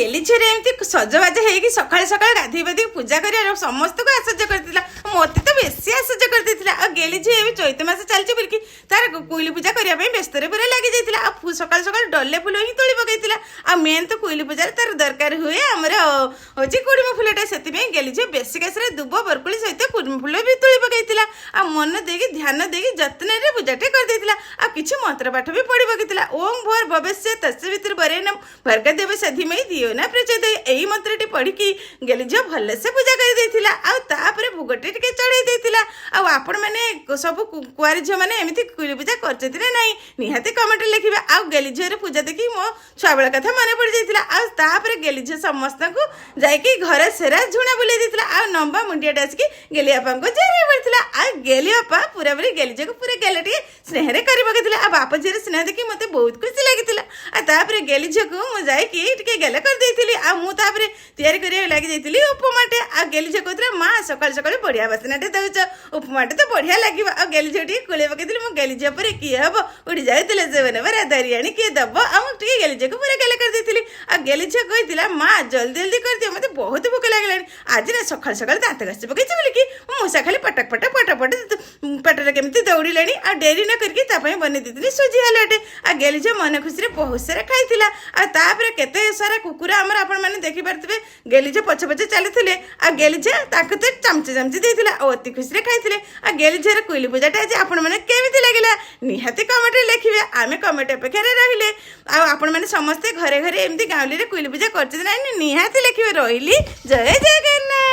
गेली झीरे एमती सजबाज हो सका सका गाधी बाधी पूजा कर समस्त को आश्चर्य करता मत तो बेसी आश्चर्य करते आ गेली झी भी चैत मास चलती बोलिकी तार कोईली पूजा करने व्यस्त पूरा लगी जाता सका सका डले फुल ही तोली पकईला आ मेन तो कोईली पूजा तार दरकार हुए आमर हूँ कुड़म फुलटा से गेली झी बेसी केस दुब बरकुली सहित कुड़म फुल भी तोली पकईला आ मन देकी ध्यान देकी जत्न पूजाटे करदेला आ किसी मंत्र पाठ भी पढ़ी पकईला ओम भोर भविष्य तस्य वितुर वरेण्यम भर्ग देव सधिमयी दियो ना प्रचोदय यही मंत्रटी पढ़ी गेली झील भलसे पूजा कर भोगटे टे चढ़ई आपण मैंने सब कुआरी झील मैंने एमती कुली पूजा कर निहाती कमेंट लिखे आ गेली झील पूजा देखी मो छुआ बेल कथा मन पड़ जाता गेली झील समस्त को जाकि घर सेरा झुणा बुले देता आ नंबा मुंडिया आसिक गेली बापा को जहर पड़ता आ गेली बापा पूरा पूरी गेली झील को पूरा गेला टे स्नेह कर पकई आ बापा झील स्नेह देखी मत बहुत खुशी लगी गेली झील को मुझे गेला करदे आ मुझे तैयारी कर लगी उपमाटे आ गेली झील कहते माँ सकाल सकाल बढ़िया बासनाटे दौच उपमाटे तो बढ़िया लगे आ गेली झील कुले पकई मो गेली झील पर किए हम उड़ी जाते से बराबर धरियाणी किए दब आगे गेली झील को पूरा गेला करदे आ गेली झील कहती माँ जल्दी जल्दी कर दियो मत बहुत भोक लगे आज ना सकाल सकाल दाँत घसी पकई बोलिकी मूषा खाली पटक पटक पटपट पेटर केमी दौड़े आ डेरी न करके बनी दी सुजी हलटे आ गेली झील मन खुशी बहुत सारा खाई केते सारा कुकुर आमर आपण मैंने देखिपारे गेली झील पछे पछे चली आ गेली झील तो चमचे चमचे देता अति खुशी खाई आ गेली झील कोईली पूजाटा आज आपण मैंने केमी लगे निहाती कमेंट लिखे आम कमेंट अपेक्षा रहिले आपण मैंने समस्ते घरे घरे एमती गाँवली कोईली पूजा कर निहाती लिखे रही जय जगन्नाथ।